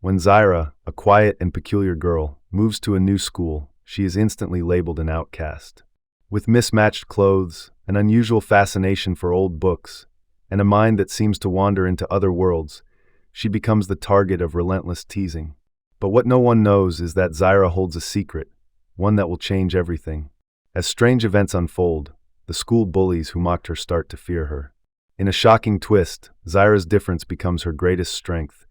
When Zyra, a quiet and peculiar girl, moves to a new school, she is instantly labeled an outcast. With mismatched clothes, an unusual fascination for old books, and a mind that seems to wander into other worlds, she becomes the target of relentless teasing. But what no one knows is that Zyra holds a secret, one that will change everything. As strange events unfold, the school bullies who mocked her start to fear her. In a shocking twist, Zyra's difference becomes her greatest strength,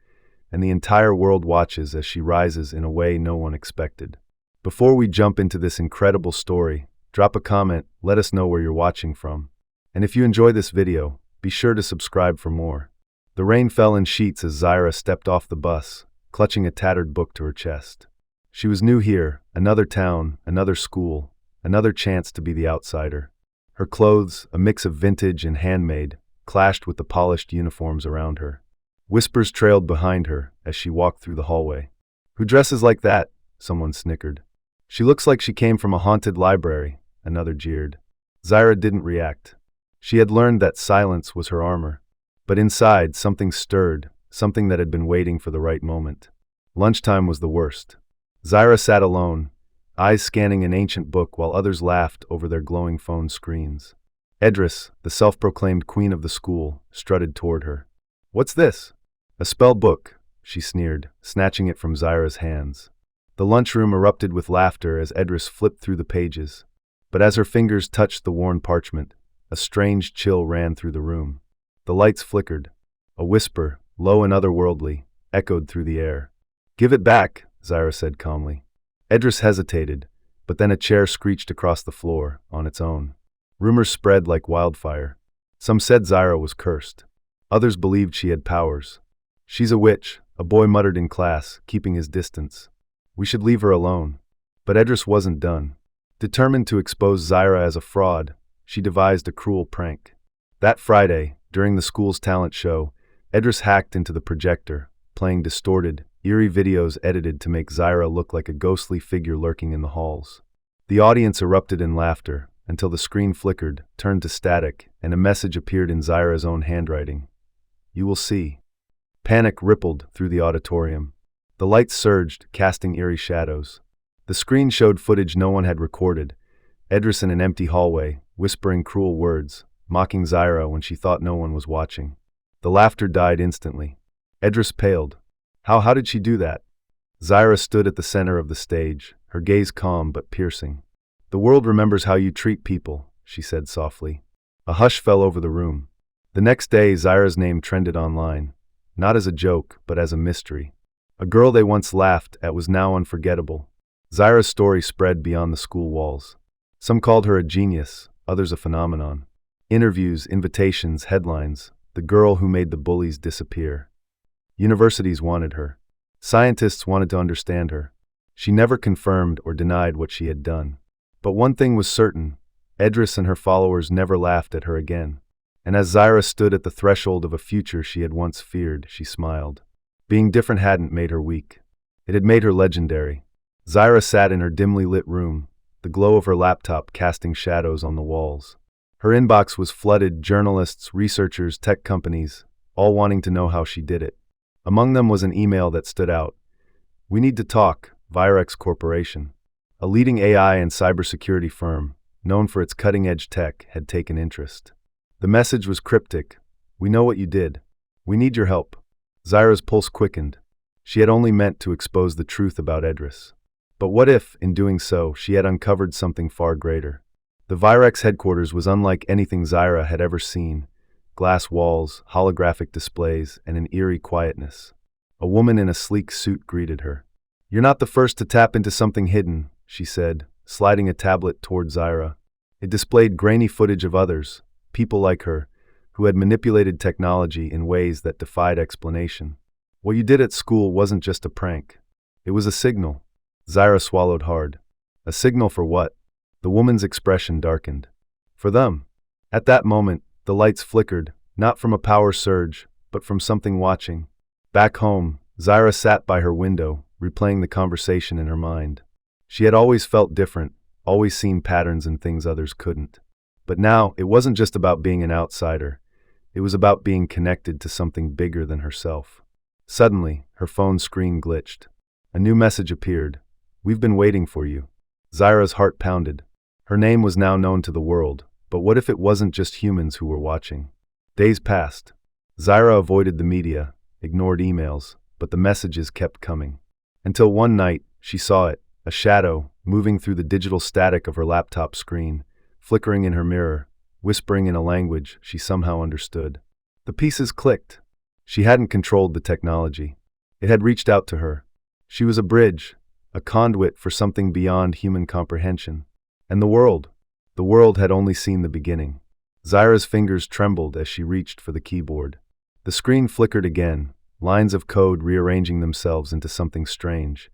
and the entire world watches as she rises in a way no one expected. Before we jump into this incredible story, drop a comment, let us know where you're watching from. And if you enjoy this video, be sure to subscribe for more. The rain fell in sheets as Zyra stepped off the bus, clutching a tattered book to her chest. She was new here, another town, another school, another chance to be the outsider. Her clothes, a mix of vintage and handmade, clashed with the polished uniforms around her. Whispers trailed behind her as she walked through the hallway. "Who dresses like that?" someone snickered. "She looks like she came from a haunted library," another jeered. Zyra didn't react. She had learned that silence was her armor. But inside, something stirred, something that had been waiting for the right moment. Lunchtime was the worst. Zyra sat alone, eyes scanning an ancient book while others laughed over their glowing phone screens. Edris, the self-proclaimed queen of the school, strutted toward her. "What's this?" "A spell book," she sneered, snatching it from Zyra's hands. The lunchroom erupted with laughter as Edris flipped through the pages. But as her fingers touched the worn parchment, a strange chill ran through the room. The lights flickered. A whisper, low and otherworldly, echoed through the air. "Give it back," Zyra said calmly. Edris hesitated, but then a chair screeched across the floor, on its own. Rumors spread like wildfire. Some said Zyra was cursed. Others believed she had powers. "She's a witch," a boy muttered in class, keeping his distance. "We should leave her alone." But Edris wasn't done. Determined to expose Zyra as a fraud, she devised a cruel prank. That Friday, during the school's talent show, Edris hacked into the projector, playing distorted, eerie videos edited to make Zyra look like a ghostly figure lurking in the halls. The audience erupted in laughter, until the screen flickered, turned to static, and a message appeared in Zyra's own handwriting. "You will see." Panic rippled through the auditorium. The lights surged, casting eerie shadows. The screen showed footage no one had recorded. Edris in an empty hallway, whispering cruel words, mocking Zyra when she thought no one was watching. The laughter died instantly. Edris paled. How did she do that? Zyra stood at the center of the stage, her gaze calm but piercing. "The world remembers how you treat people," she said softly. A hush fell over the room. The next day, Zyra's name trended online, not as a joke, but as a mystery. A girl they once laughed at was now unforgettable. Zyra's story spread beyond the school walls. Some called her a genius, others a phenomenon. Interviews, invitations, headlines, the girl who made the bullies disappear. Universities wanted her. Scientists wanted to understand her. She never confirmed or denied what she had done. But one thing was certain, Edris and her followers never laughed at her again. And as Zyra stood at the threshold of a future she had once feared, she smiled. Being different hadn't made her weak. It had made her legendary. Zyra sat in her dimly lit room, the glow of her laptop casting shadows on the walls. Her inbox was flooded, journalists, researchers, tech companies, all wanting to know how she did it. Among them was an email that stood out. "We need to talk, Virex Corporation." A leading AI and cybersecurity firm, known for its cutting-edge tech, had taken interest. The message was cryptic. "We know what you did. We need your help." Zyra's pulse quickened. She had only meant to expose the truth about Edris. But what if, in doing so, she had uncovered something far greater? The Virex headquarters was unlike anything Zyra had ever seen. Glass walls, holographic displays, and an eerie quietness. A woman in a sleek suit greeted her. "You're not the first to tap into something hidden," she said, sliding a tablet toward Zyra. It displayed grainy footage of others, people like her, who had manipulated technology in ways that defied explanation. "What you did at school wasn't just a prank. It was a signal." Zyra swallowed hard. A signal for what? The woman's expression darkened. "For them." At that moment, the lights flickered, not from a power surge, but from something watching. Back home, Zyra sat by her window, replaying the conversation in her mind. She had always felt different, always seen patterns in things others couldn't. But now, it wasn't just about being an outsider. It was about being connected to something bigger than herself. Suddenly, Her phone screen glitched. A new message appeared. "We've been waiting for you." Zyra's heart pounded. Her name was now known to the world, but what if it wasn't just humans who were watching? Days passed. Zyra avoided the media, ignored emails, but the messages kept coming. Until one night, she saw it, a shadow, moving through the digital static of her laptop screen, flickering in her mirror, whispering in a language she somehow understood. The pieces clicked. She hadn't controlled the technology. It had reached out to her. She was a bridge, a conduit for something beyond human comprehension. And the world had only seen the beginning. Zyra's fingers trembled as she reached for the keyboard. The screen flickered again, lines of code rearranging themselves into something strange.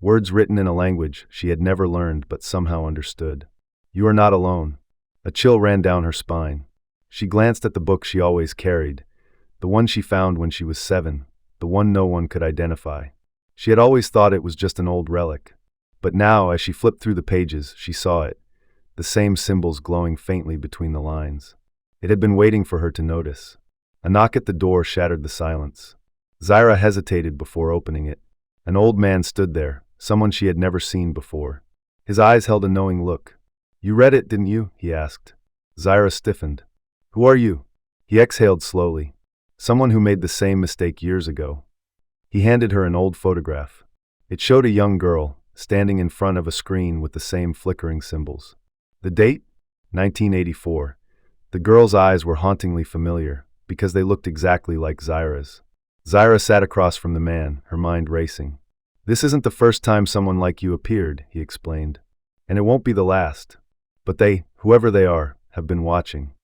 Words written in a language she had never learned but somehow understood. "You are not alone." A chill ran down her spine. She glanced at the book she always carried, the one she found when she was 7, the one no one could identify. She had always thought it was just an old relic. But now, as she flipped through the pages, she saw it, the same symbols glowing faintly between the lines. It had been waiting for her to notice. A knock at the door shattered the silence. Zyra hesitated before opening it. An old man stood there, someone she had never seen before. His eyes held a knowing look. "You read it, didn't you?" he asked. Zyra stiffened. "Who are you?" He exhaled slowly. "Someone who made the same mistake years ago." He handed her an old photograph. It showed a young girl, standing in front of a screen with the same flickering symbols. The date? 1984. The girl's eyes were hauntingly familiar, because they looked exactly like Zyra's. Zyra sat across from the man, her mind racing. "This isn't the first time someone like you appeared," he explained. "And it won't be the last. But they, whoever they are, have been watching."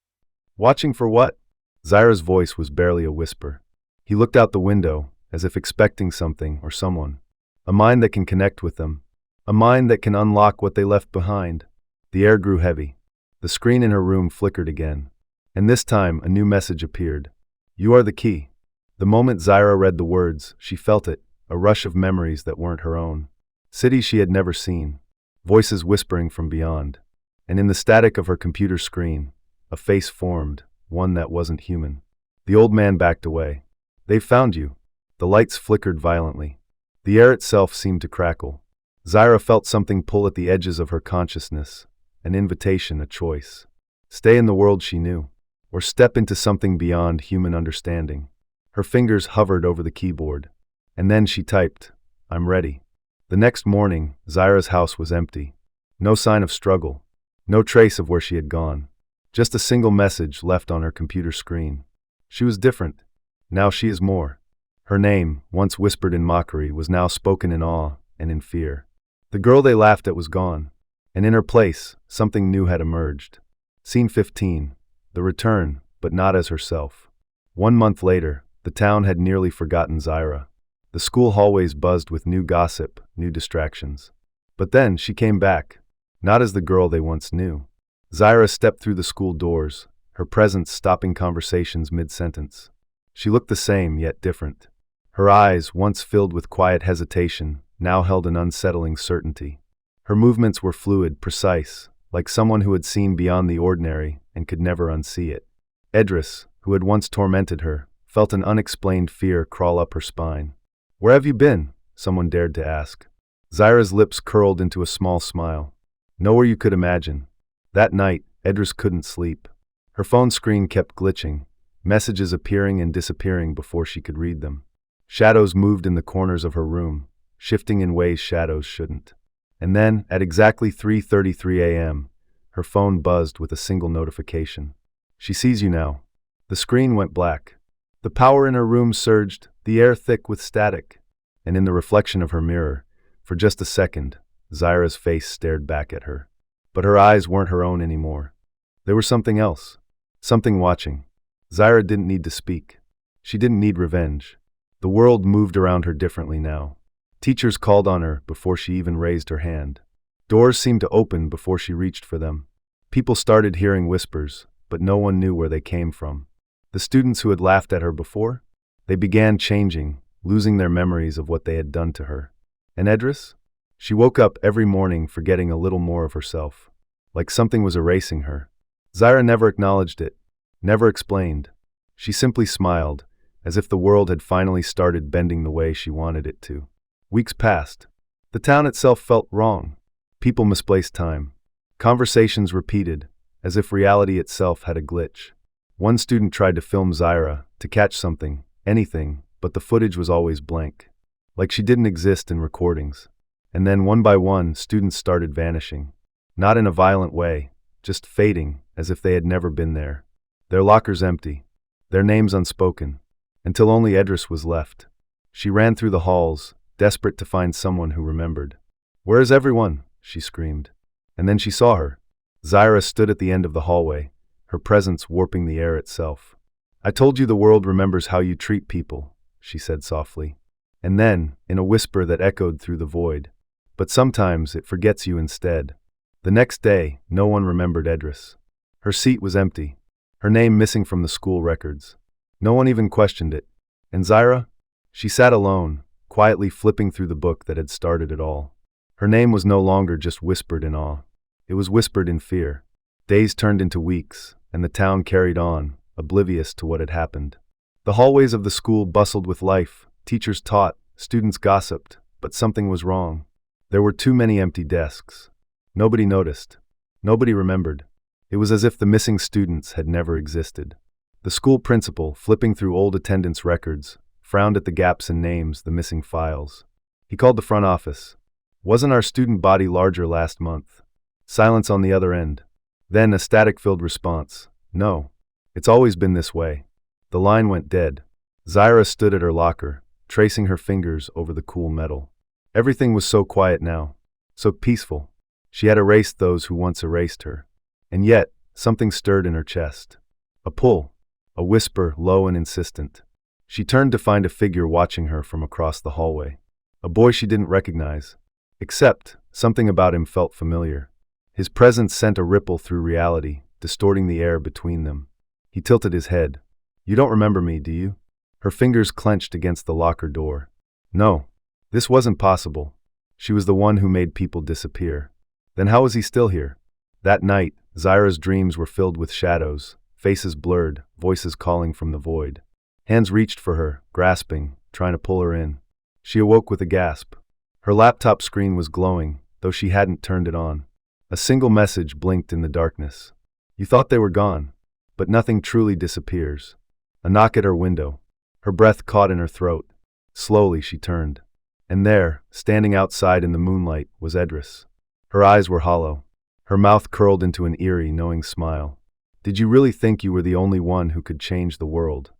"Watching for what?" Zyra's voice was barely a whisper. He looked out the window, as if expecting something or someone. A mind that can connect with them. A mind that can unlock what they left behind. The air grew heavy. The screen in her room flickered again. And this time, a new message appeared. "You are the key." The moment Zyra read the words, she felt it, a rush of memories that weren't her own. Cities she had never seen. Voices whispering from beyond. And in the static of her computer screen, a face formed, one that wasn't human. The old man backed away. "They've found you." The lights flickered violently. The air itself seemed to crackle. Zyra felt something pull at the edges of her consciousness, an invitation, a choice. Stay in the world she knew, or step into something beyond human understanding. Her fingers hovered over the keyboard. And then she typed, "I'm ready." The next morning, Zyra's house was empty. No sign of struggle. No trace of where she had gone. Just a single message left on her computer screen. She was different. Now she is more. Her name, once whispered in mockery, was now spoken in awe and in fear. The girl they laughed at was gone. And in her place, something new had emerged. Scene 15. The return, but not as herself. 1 month later, the town had nearly forgotten Zyra. The school hallways buzzed with new gossip, new distractions. But then she came back, not as the girl they once knew. Zyra stepped through the school doors, her presence stopping conversations mid-sentence. She looked the same, yet different. Her eyes, once filled with quiet hesitation, now held an unsettling certainty. Her movements were fluid, precise, like someone who had seen beyond the ordinary and could never unsee it. Edris, who had once tormented her, felt an unexplained fear crawl up her spine. "Where have you been?" someone dared to ask. Zyra's lips curled into a small smile. "Nowhere you could imagine." That night, Edris couldn't sleep. Her phone screen kept glitching, messages appearing and disappearing before she could read them. Shadows moved in the corners of her room, shifting in ways shadows shouldn't. And then, at exactly 3:33 a.m., her phone buzzed with a single notification. "She sees you now." The screen went black. The power in her room surged, the air thick with static. And in the reflection of her mirror, for just a second, Zyra's face stared back at her. But her eyes weren't her own anymore. They were something else. Something watching. Zyra didn't need to speak. She didn't need revenge. The world moved around her differently now. Teachers called on her before she even raised her hand. Doors seemed to open before she reached for them. People started hearing whispers, but no one knew where they came from. The students who had laughed at her before? They began changing, losing their memories of what they had done to her. And Edris? She woke up every morning forgetting a little more of herself. Like something was erasing her. Zyra never acknowledged it, never explained. She simply smiled, as if the world had finally started bending the way she wanted it to. Weeks passed. The town itself felt wrong. People misplaced time. Conversations repeated, as if reality itself had a glitch. One student tried to film Zyra, to catch something, anything, but the footage was always blank. Like she didn't exist in recordings. And then one by one, students started vanishing. Not in a violent way, just fading, as if they had never been there. Their lockers empty, their names unspoken, until only Edris was left. She ran through the halls, desperate to find someone who remembered. "Where is everyone?" she screamed. And then she saw her. Zyra stood at the end of the hallway, her presence warping the air itself. "I told you the world remembers how you treat people," she said softly. And then, in a whisper that echoed through the void, "But sometimes it forgets you instead." The next day, no one remembered Edris. Her seat was empty, her name missing from the school records. No one even questioned it. And Zyra? She sat alone, quietly flipping through the book that had started it all. Her name was no longer just whispered in awe. It was whispered in fear. Days turned into weeks, and the town carried on, oblivious to what had happened. The hallways of the school bustled with life, teachers taught, students gossiped, but something was wrong. There were too many empty desks. Nobody noticed. Nobody remembered. It was as if the missing students had never existed. The school principal, flipping through old attendance records, frowned at the gaps in names, the missing files. He called the front office. "Wasn't our student body larger last month?" Silence on the other end. Then a static-filled response. "No. It's always been this way." The line went dead. Zyra stood at her locker, tracing her fingers over the cool metal. Everything was so quiet now, so peaceful. She had erased those who once erased her. And yet, something stirred in her chest. A pull, a whisper, low and insistent. She turned to find a figure watching her from across the hallway. A boy she didn't recognize. Except, something about him felt familiar. His presence sent a ripple through reality, distorting the air between them. He tilted his head. "You don't remember me, do you?" Her fingers clenched against the locker door. No, this wasn't possible. She was the one who made people disappear. Then how was he still here? That night, Zyra's dreams were filled with shadows, faces blurred, voices calling from the void. Hands reached for her, grasping, trying to pull her in. She awoke with a gasp. Her laptop screen was glowing, though she hadn't turned it on. A single message blinked in the darkness. "You thought they were gone, but nothing truly disappears." A knock at her window. Her breath caught in her throat. Slowly she turned. And there, standing outside in the moonlight, was Edris. Her eyes were hollow. Her mouth curled into an eerie, knowing smile. "Did you really think you were the only one who could change the world?"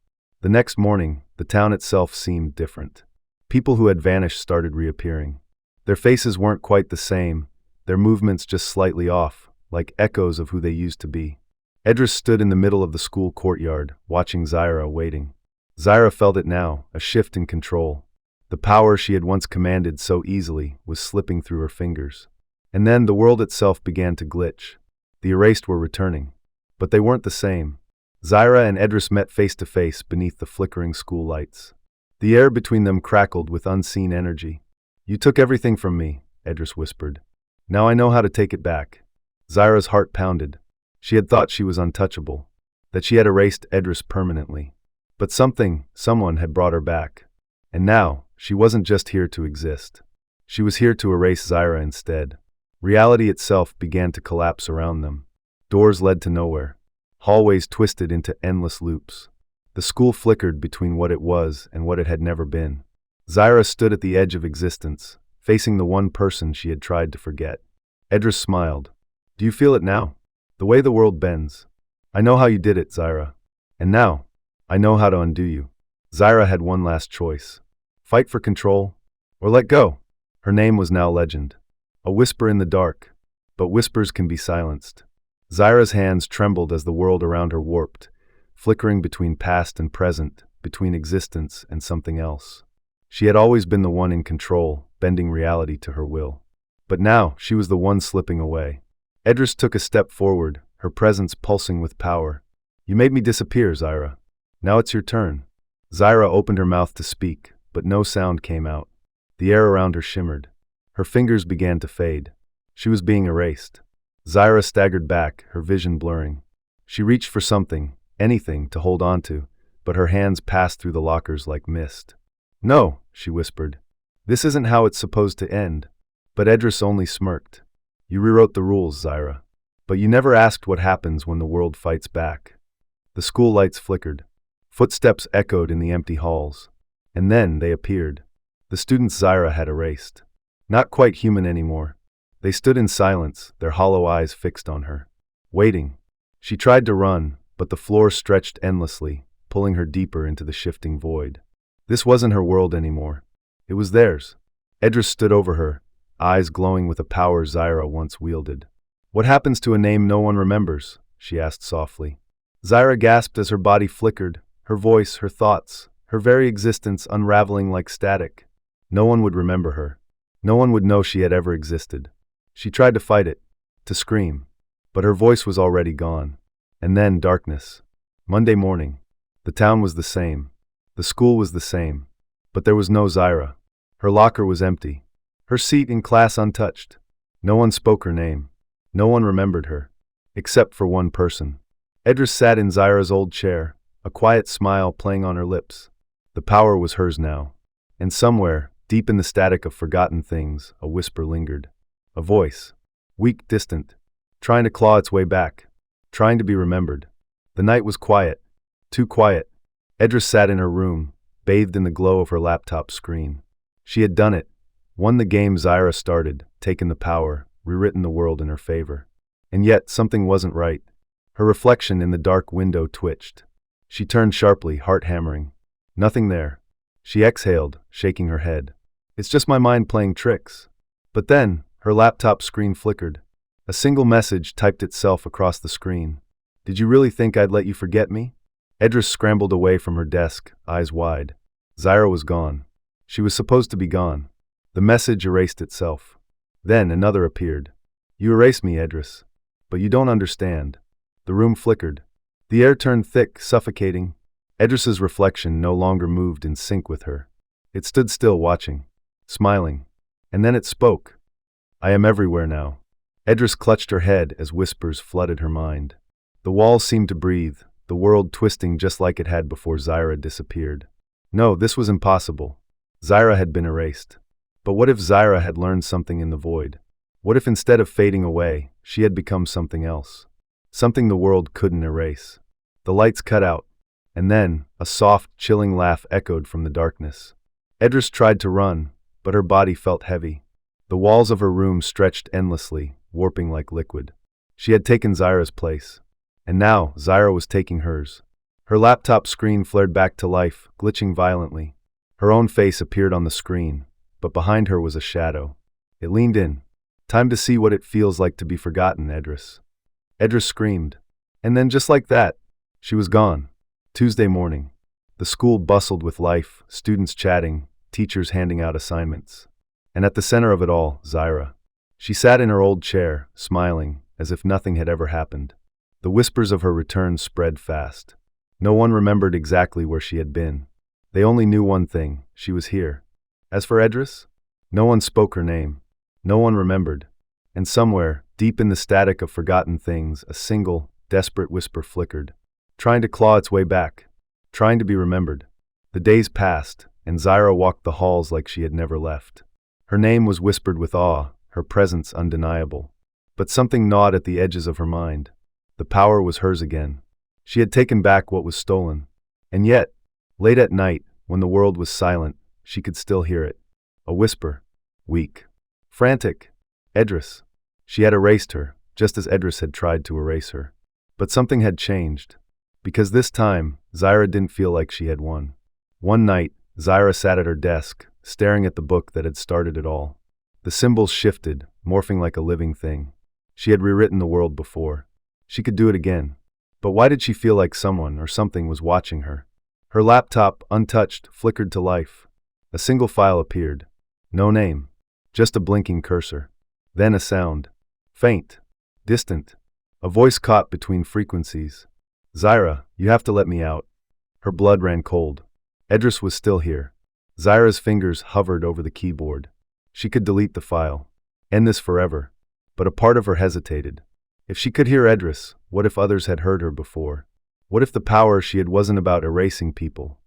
The next morning, the town itself seemed different. People who had vanished started reappearing. Their faces weren't quite the same, their movements just slightly off, like echoes of who they used to be. Edris stood in the middle of the school courtyard, watching Zyra waiting. Zyra felt it now, a shift in control. The power she had once commanded so easily was slipping through her fingers. And then the world itself began to glitch. The erased were returning. But they weren't the same. Zyra and Edris met face to face beneath the flickering school lights. The air between them crackled with unseen energy. "You took everything from me," Edris whispered. "Now I know how to take it back." Zyra's heart pounded. She had thought she was untouchable, that she had erased Edris permanently. But someone had brought her back. And now, she wasn't just here to exist. She was here to erase Zyra instead. Reality itself began to collapse around them. Doors led to nowhere. Hallways twisted into endless loops. The school flickered between what it was and what it had never been. Zyra stood at the edge of existence, facing the one person she had tried to forget. Edris smiled. "Do you feel it now? The way the world bends. I know how you did it, Zyra. And now, I know how to undo you." Zyra had one last choice. Fight for control, or let go. Her name was now legend. A whisper in the dark, but whispers can be silenced. Zyra's hands trembled as the world around her warped, flickering between past and present, between existence and something else. She had always been the one in control, bending reality to her will. But now, she was the one slipping away. Edris took a step forward, her presence pulsing with power. "You made me disappear, Zyra. Now it's your turn." Zyra opened her mouth to speak, but no sound came out. The air around her shimmered. Her fingers began to fade. She was being erased. Zyra staggered back, her vision blurring. She reached for something, anything, to hold on to, but her hands passed through the lockers like mist. "No," she whispered. "This isn't how it's supposed to end." But Edris only smirked. "You rewrote the rules, Zyra. But you never asked what happens when the world fights back." The school lights flickered. Footsteps echoed in the empty halls. And then they appeared. The students Zyra had erased. Not quite human anymore. They stood in silence, their hollow eyes fixed on her. Waiting. She tried to run, but the floor stretched endlessly, pulling her deeper into the shifting void. This wasn't her world anymore. It was theirs. Edris stood over her, eyes glowing with a power Zyra once wielded. "What happens to a name no one remembers?" she asked softly. Zyra gasped as her body flickered, her voice, her thoughts, her very existence unraveling like static. No one would remember her. No one would know she had ever existed. She tried to fight it, to scream, but her voice was already gone. And then darkness. Monday morning. The town was the same. The school was the same. But there was no Zyra. Her locker was empty. Her seat in class untouched. No one spoke her name. No one remembered her. Except for one person. Edris sat in Zyra's old chair, a quiet smile playing on her lips. The power was hers now. And somewhere, deep in the static of forgotten things, a whisper lingered. A voice. Weak, distant. Trying to claw its way back. Trying to be remembered. The night was quiet. Too quiet. Edris sat in her room, bathed in the glow of her laptop screen. She had done it. Won the game Zyra started, taken the power, rewritten the world in her favor. And yet, something wasn't right. Her reflection in the dark window twitched. She turned sharply, heart hammering. Nothing there. She exhaled, shaking her head. "It's just my mind playing tricks." But then, her laptop screen flickered. A single message typed itself across the screen. "Did you really think I'd let you forget me?" Edris scrambled away from her desk, eyes wide. Zyra was gone. She was supposed to be gone. The message erased itself. Then another appeared. "You erased me, Edris. But you don't understand." The room flickered. The air turned thick, suffocating. Edris's reflection no longer moved in sync with her. It stood still, watching, smiling. And then it spoke. "I am everywhere now." Edris clutched her head as whispers flooded her mind. The walls seemed to breathe, the world twisting just like it had before Zyra disappeared. No, this was impossible. Zyra had been erased. But what if Zyra had learned something in the void? What if instead of fading away, she had become something else? Something the world couldn't erase. The lights cut out. And then, a soft, chilling laugh echoed from the darkness. Edris tried to run, but her body felt heavy. The walls of her room stretched endlessly, warping like liquid. She had taken Zyra's place. And now, Zyra was taking hers. Her laptop screen flared back to life, glitching violently. Her own face appeared on the screen, but behind her was a shadow. It leaned in. "Time to see what it feels like to be forgotten, Edris." Edris screamed. And then just like that, she was gone. Tuesday morning. The school bustled with life, students chatting, teachers handing out assignments. And at the center of it all, Zyra. She sat in her old chair, smiling, as if nothing had ever happened. The whispers of her return spread fast. No one remembered exactly where she had been. They only knew one thing: she was here. As for Edris, no one spoke her name. No one remembered. And somewhere, deep in the static of forgotten things, a single, desperate whisper flickered, trying to claw its way back, trying to be remembered. The days passed, and Zyra walked the halls like she had never left. Her name was whispered with awe, her presence undeniable. But something gnawed at the edges of her mind. The power was hers again. She had taken back what was stolen. And yet, late at night, when the world was silent, she could still hear it. A whisper. Weak. Frantic. Edris. She had erased her, just as Edris had tried to erase her. But something had changed. Because this time, Zyra didn't feel like she had won. One night, Zyra sat at her desk, staring at the book that had started it all. The symbols shifted, morphing like a living thing. She had rewritten the world before. She could do it again. But why did she feel like someone or something was watching her? Her laptop, untouched, flickered to life. A single file appeared. No name. Just a blinking cursor. Then a sound. Faint. Distant. A voice caught between frequencies. "Zyra, you have to let me out." Her blood ran cold. Edris was still here. Zyra's fingers hovered over the keyboard. She could delete the file. End this forever. But a part of her hesitated. If she could hear Edris, what if others had heard her before? What if the power she had wasn't about erasing people,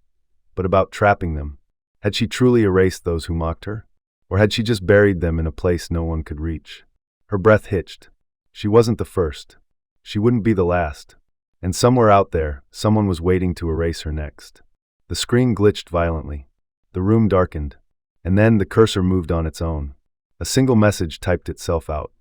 but about trapping them? Had she truly erased those who mocked her? Or had she just buried them in a place no one could reach? Her breath hitched. She wasn't the first. She wouldn't be the last. And somewhere out there, someone was waiting to erase her next. The screen glitched violently. The room darkened. And then the cursor moved on its own. A single message typed itself out.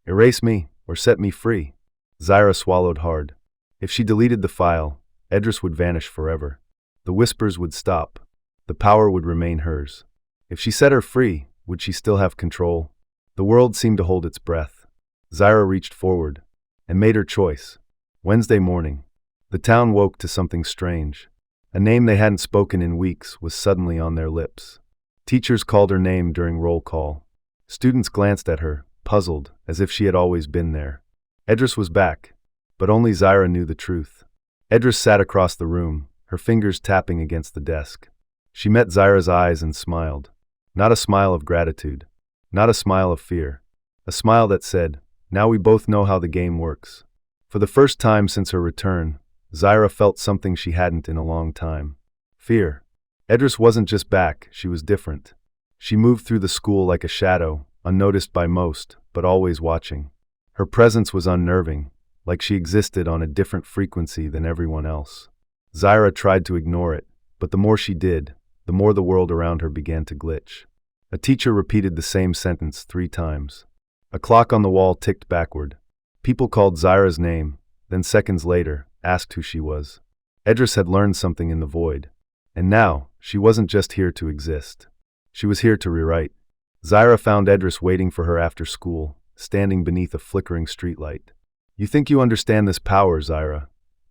Erase me, or set me free. Zyra swallowed hard. If she deleted the file, Edris would vanish forever. The whispers would stop. The power would remain hers. If she set her free, would she still have control? The world seemed to hold its breath. Zyra reached forward and made her choice. Wednesday morning. The town woke to something strange. A name they hadn't spoken in weeks was suddenly on their lips. Teachers called her name during roll call. Students glanced at her, puzzled, as if she had always been there. Edris was back, but only Zyra knew the truth. Edris sat across the room, her fingers tapping against the desk. She met Zyra's eyes and smiled. Not a smile of gratitude. Not a smile of fear. A smile that said, "Now we both know how the game works." For the first time since her return, Zyra felt something she hadn't in a long time. Fear. Edris wasn't just back, she was different. She moved through the school like a shadow, unnoticed by most, but always watching. Her presence was unnerving, like she existed on a different frequency than everyone else. Zyra tried to ignore it, but the more she did, the more the world around her began to glitch. A teacher repeated the same sentence 3 times. A clock on the wall ticked backward. People called Zyra's name, then seconds later, asked who she was. Edris had learned something in the void. And now, she wasn't just here to exist. She was here to rewrite. Zyra found Edris waiting for her after school, standing beneath a flickering streetlight. "You think you understand this power, Zyra,"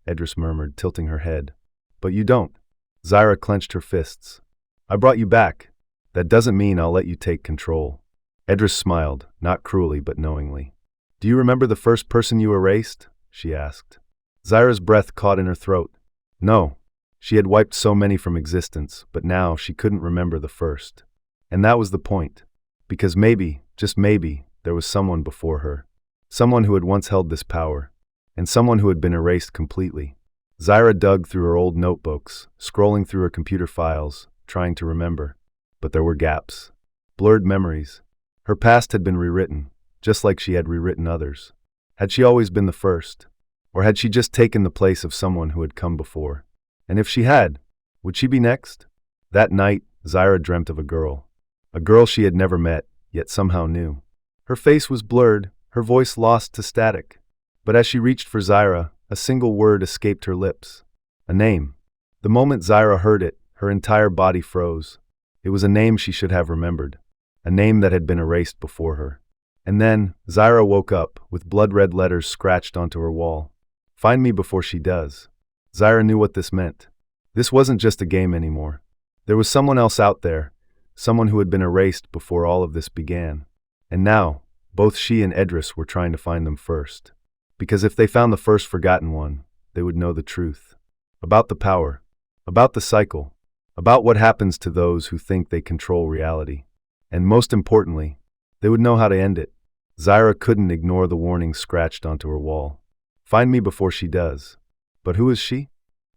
Edris murmured, tilting her head. "But you don't." Zyra clenched her fists. "I brought you back. That doesn't mean I'll let you take control." Edris smiled, not cruelly but knowingly. "Do you remember the first person you erased?" she asked. Zyra's breath caught in her throat. No. She had wiped so many from existence, but now she couldn't remember the first. And that was the point. Because maybe, just maybe, there was someone before her. Someone who had once held this power. And someone who had been erased completely. Zyra dug through her old notebooks, scrolling through her computer files, trying to remember. But there were gaps. Blurred memories. Her past had been rewritten, just like she had rewritten others. Had she always been the first? Or had she just taken the place of someone who had come before? And if she had, would she be next? That night, Zyra dreamt of a girl. A girl she had never met, yet somehow knew. Her face was blurred, her voice lost to static. But as she reached for Zyra, a single word escaped her lips. A name. The moment Zyra heard it, her entire body froze. It was a name she should have remembered. A name that had been erased before her. And then, Zyra woke up, with blood-red letters scratched onto her wall. "Find me before she does." Zyra knew what this meant. This wasn't just a game anymore. There was someone else out there, someone who had been erased before all of this began. And now, both she and Edris were trying to find them first. Because if they found the first forgotten one, they would know the truth. About the power. About the cycle. About what happens to those who think they control reality. And most importantly, they would know how to end it. Zyra couldn't ignore the warning scratched onto her wall. Find me before she does. But who is she?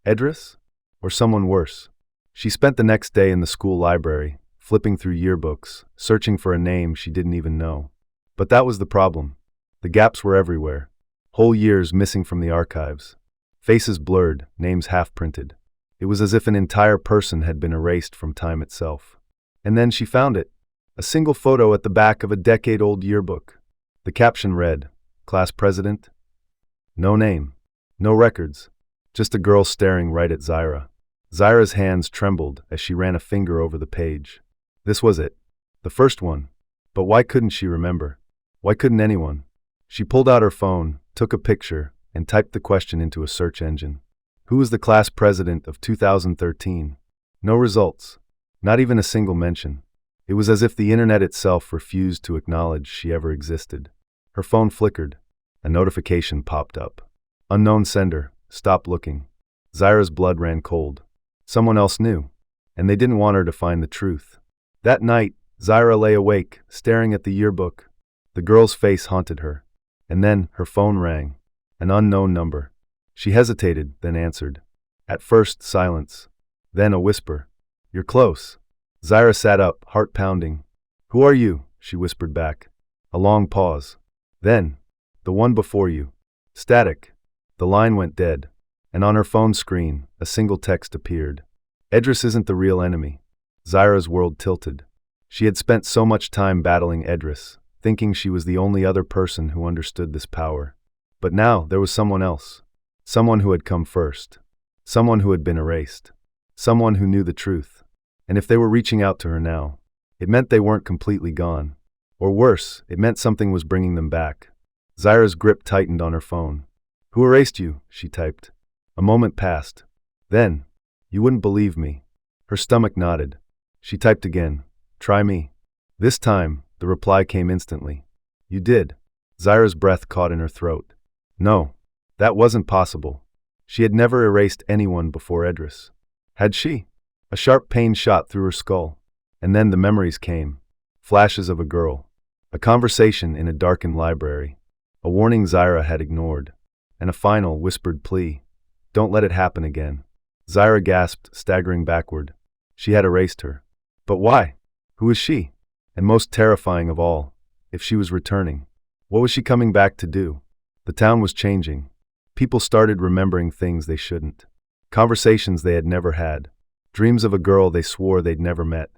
Edris? Or someone worse? She spent the next day in the school library, flipping through yearbooks, searching for a name she didn't even know. But that was the problem. The gaps were everywhere. Whole years missing from the archives. Faces blurred, names half-printed. It was as if an entire person had been erased from time itself. And then she found it. A single photo at the back of a decade-old yearbook. The caption read, "Class President?" No name. No records. Just a girl staring right at Zyra. Zyra's hands trembled as she ran a finger over the page. This was it. The first one. But why couldn't she remember? Why couldn't anyone? She pulled out her phone, took a picture, and typed the question into a search engine. Who was the class president of 2013? No results. Not even a single mention. It was as if the internet itself refused to acknowledge she ever existed. Her phone flickered. A notification popped up. Unknown sender. Stop looking. Zyra's blood ran cold. Someone else knew. And they didn't want her to find the truth. That night, Zyra lay awake, staring at the yearbook. The girl's face haunted her. And then, her phone rang. An unknown number. She hesitated, then answered. At first, silence. Then a whisper. You're close. Zyra sat up, heart pounding. Who are you? She whispered back. A long pause. Then, the one before you. Static. The line went dead. And on her phone screen, a single text appeared. Edris isn't the real enemy. Zyra's world tilted. She had spent so much time battling Edris, thinking she was the only other person who understood this power. But now there was someone else. Someone who had come first. Someone who had been erased. Someone who knew the truth. And if they were reaching out to her now, it meant they weren't completely gone. Or worse, it meant something was bringing them back. Zyra's grip tightened on her phone. Who erased you? She typed. A moment passed. Then, you wouldn't believe me. Her stomach nodded. She typed again. Try me. This time, the reply came instantly. You did. Zyra's breath caught in her throat. No, that wasn't possible. She had never erased anyone before Edris. Had she? A sharp pain shot through her skull. And then the memories came. Flashes of a girl. A conversation in a darkened library. A warning Zyra had ignored. And a final, whispered plea. Don't let it happen again. Zyra gasped, staggering backward. She had erased her. But why? Who was she? And most terrifying of all, if she was returning, what was she coming back to do? The town was changing. People started remembering things they shouldn't. Conversations they had never had. Dreams of a girl they swore they'd never met.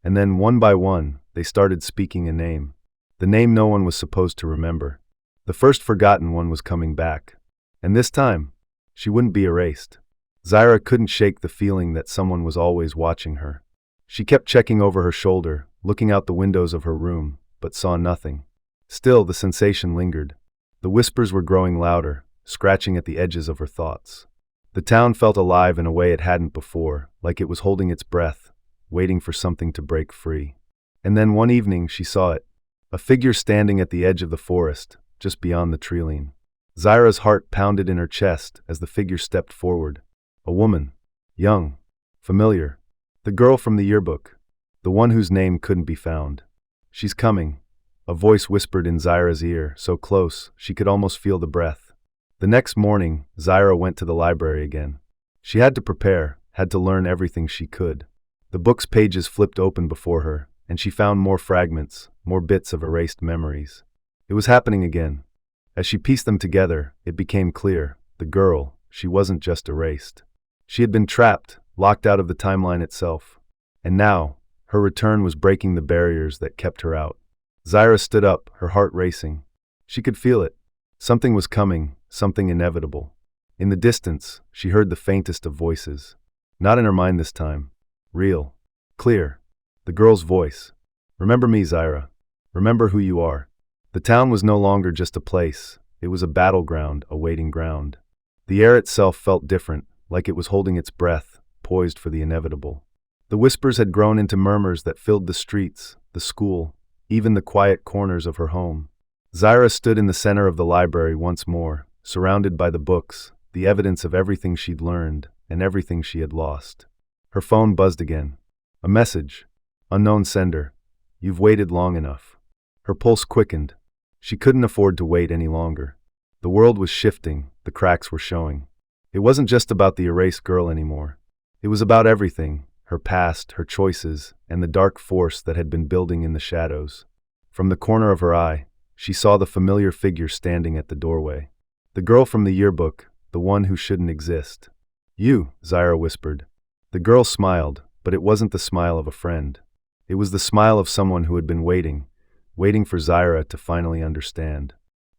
And then, one by one, they started speaking a name. The name no one was supposed to remember. The first forgotten one was coming back. And this time, she wouldn't be erased. Zyra couldn't shake the feeling that someone was always watching her. She kept checking over her shoulder, looking out the windows of her room, but saw nothing. Still, the sensation lingered. The whispers were growing louder, scratching at the edges of her thoughts. The town felt alive in a way it hadn't before, like it was holding its breath, waiting for something to break free. And then one evening she saw it. A figure standing at the edge of the forest, just beyond the treeline. Zyra's heart pounded in her chest as the figure stepped forward. A woman. Young. Familiar. The girl from the yearbook. The one whose name couldn't be found. She's coming. A voice whispered in Zyra's ear, so close she could almost feel the breath. The next morning, Zyra went to the library again. She had to prepare, had to learn everything she could. The book's pages flipped open before her, and she found more fragments, more bits of erased memories. It was happening again. As she pieced them together, it became clear. The girl, she wasn't just erased. She had been trapped, locked out of the timeline itself. And now, her return was breaking the barriers that kept her out. Zyra stood up, her heart racing. She could feel it. Something was coming, something inevitable. In the distance, she heard the faintest of voices. Not in her mind this time. Real. Clear. The girl's voice. Remember me, Zyra. Remember who you are. The town was no longer just a place. It was a battleground, a waiting ground. The air itself felt different, like it was holding its breath, poised for the inevitable. The whispers had grown into murmurs that filled the streets, the school, even the quiet corners of her home. Zyra stood in the center of the library once more, surrounded by the books, the evidence of everything she'd learned and everything she had lost. Her phone buzzed again. A message. Unknown sender. You've waited long enough. Her pulse quickened. She couldn't afford to wait any longer. The world was shifting, the cracks were showing. It wasn't just about the erased girl anymore. It was about everything, her past, her choices, and the dark force that had been building in the shadows. From the corner of her eye, she saw the familiar figure standing at the doorway. The girl from the yearbook, the one who shouldn't exist. You, Zyra whispered. The girl smiled, but it wasn't the smile of a friend. It was the smile of someone who had been waiting for Zyra to finally understand.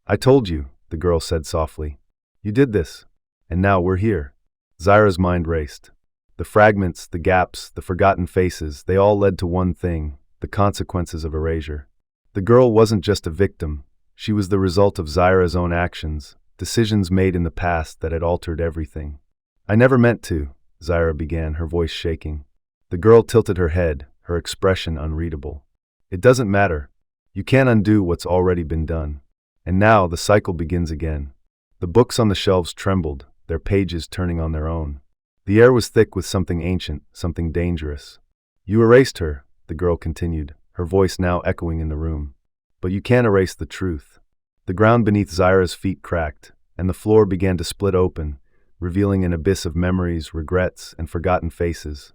I told you, the girl said softly. You did this. And now we're here. Zyra's mind raced. The fragments, the gaps, the forgotten faces, they all led to one thing, the consequences of erasure. The girl wasn't just a victim. She was the result of Zyra's own actions, decisions made in the past that had altered everything. I never meant to, Zyra began, her voice shaking. The girl tilted her head, her expression unreadable. It doesn't matter. You can't undo what's already been done. And now the cycle begins again. The books on the shelves trembled, their pages turning on their own. The air was thick with something ancient, something dangerous. You erased her, the girl continued, her voice now echoing in the room. But you can't erase the truth. The ground beneath Zyra's feet cracked, and the floor began to split open, revealing an abyss of memories, regrets, and forgotten faces,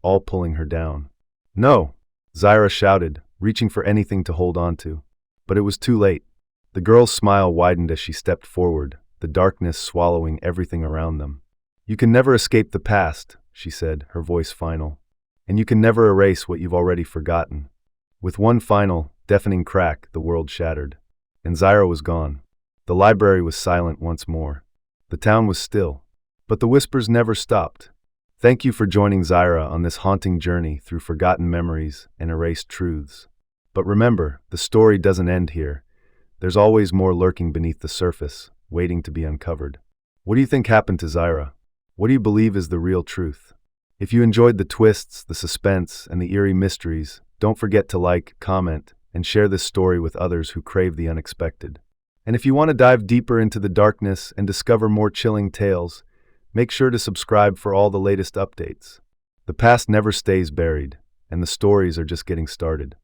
all pulling her down. "No!" Zyra shouted, reaching for anything to hold on to. But it was too late. The girl's smile widened as she stepped forward, the darkness swallowing everything around them. "You can never escape the past," she said, her voice final. "And you can never erase what you've already forgotten." With one final, deafening crack, the world shattered. And Zyra was gone. The library was silent once more. The town was still. But the whispers never stopped. Thank you for joining Zyra on this haunting journey through forgotten memories and erased truths. But remember, the story doesn't end here. There's always more lurking beneath the surface, waiting to be uncovered. What do you think happened to Zyra? What do you believe is the real truth? If you enjoyed the twists, the suspense, and the eerie mysteries, don't forget to like, comment, and share this story with others who crave the unexpected. And if you want to dive deeper into the darkness and discover more chilling tales, make sure to subscribe for all the latest updates. The past never stays buried, and the stories are just getting started.